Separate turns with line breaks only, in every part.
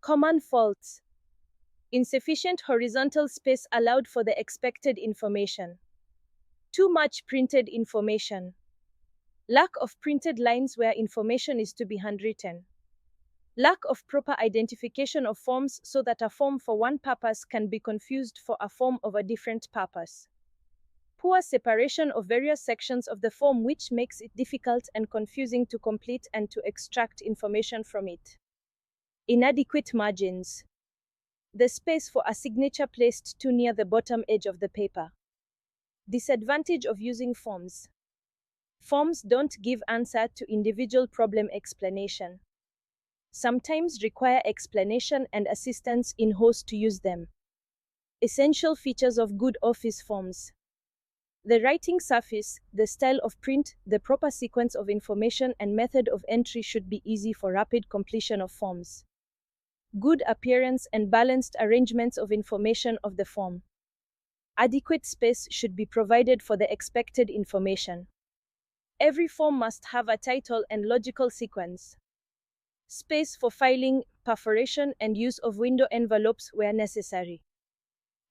Common faults. Insufficient horizontal space allowed for the expected information. Too much printed information. Lack of printed lines where information is to be handwritten. Lack of proper identification of forms so that a form for one purpose can be confused for a form of a different purpose. Poor separation of various sections of the form which makes it difficult and confusing to complete and to extract information from it. Inadequate margins. The space for a signature placed too near the bottom edge of the paper. Disadvantage of using forms. Forms don't give answer to individual problem explanation. Sometimes require explanation and assistance in host to use them. Essential features of good office forms. The writing surface, the style of print, the proper sequence of information and method of entry should be easy for rapid completion of forms. Good appearance and balanced arrangements of information of the form. Adequate space should be provided for the expected information. Every form must have a title and logical sequence. Space for filing, perforation, and use of window envelopes where necessary.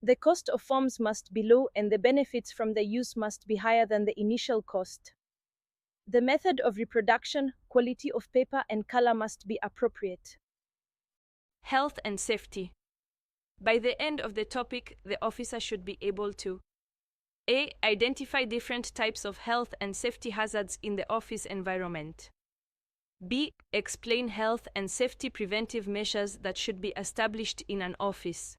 The cost of forms must be low and the benefits from the use must be higher than the initial cost. The method of reproduction, quality of paper, and color must be appropriate.
Health and safety. By the end of the topic, the officer should be able to A. Identify different types of health and safety hazards in the office environment. B. Explain health and safety preventive measures that should be established in an office.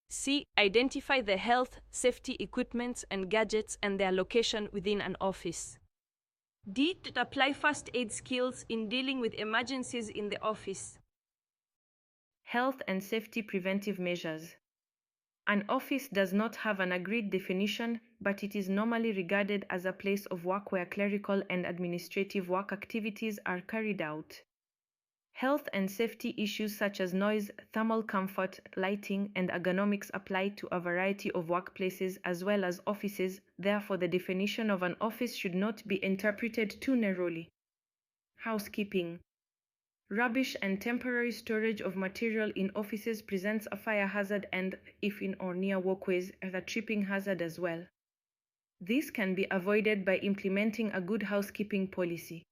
C. Identify the health, safety equipment and gadgets and their location within an office. D. To apply first aid skills in dealing with emergencies in the office.
Health and safety preventive measures. An office does not have an agreed definition, but it is normally regarded as a place of work where clerical and administrative work activities are carried out. Health and safety issues such as noise, thermal comfort, lighting, and ergonomics apply to a variety of workplaces as well as offices, therefore the definition of an office should not be interpreted too narrowly. Housekeeping. Rubbish and temporary storage of material in offices presents a fire hazard and, if in or near walkways, a tripping hazard as well. This can be avoided by implementing a good housekeeping policy.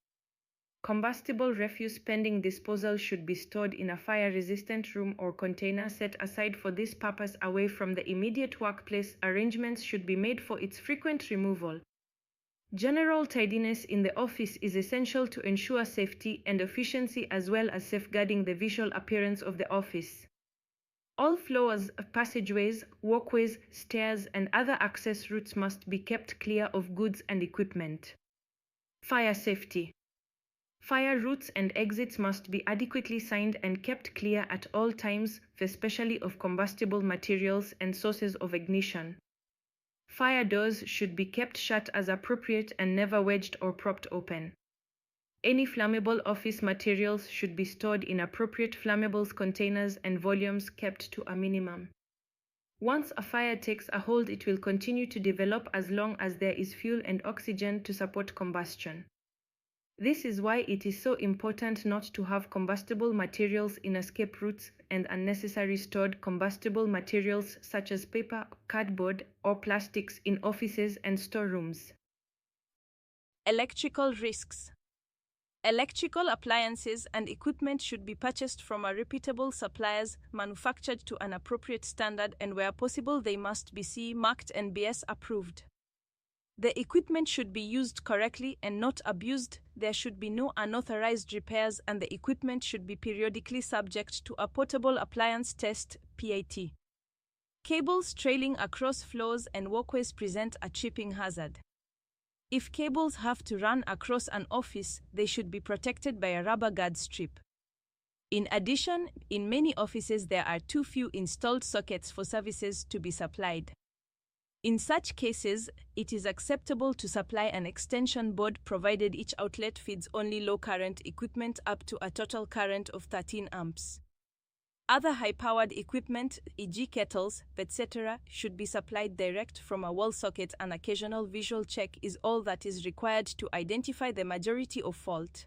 Combustible refuse pending disposal should be stored in a fire-resistant room or container set aside for this purpose away from the immediate workplace. Arrangements should be made for its frequent removal. General tidiness in the office is essential to ensure safety and efficiency as well as safeguarding the visual appearance of the office. All floors, passageways, walkways, stairs, and other access routes must be kept clear of goods and equipment. Fire safety. Fire routes and exits must be adequately signed and kept clear at all times, especially of combustible materials and sources of ignition. Fire doors should be kept shut as appropriate and never wedged or propped open. Any flammable office materials should be stored in appropriate flammables containers and volumes kept to a minimum. Once a fire takes a hold, it will continue to develop as long as there is fuel and oxygen to support combustion. This is why it is so important not to have combustible materials in escape routes and unnecessary stored combustible materials such as paper, cardboard, or plastics in offices and storerooms.
Electrical risks. Electrical appliances and equipment should be purchased from a reputable suppliers, manufactured to an appropriate standard, and where possible they must be CE marked and BS approved. The equipment should be used correctly and not abused. There should be no unauthorized repairs and the equipment should be periodically subject to a portable appliance test (PAT). Cables trailing across floors and walkways present a tripping hazard. If cables have to run across an office, they should be protected by a rubber guard strip. In addition, in many offices there are too few installed sockets for services to be supplied. In such cases, it is acceptable to supply an extension board provided each outlet feeds only low-current equipment up to a total current of 13 amps. Other high-powered equipment, e.g. kettles, etc., should be supplied direct from a wall socket. An occasional visual check is all that is required to identify the majority of fault.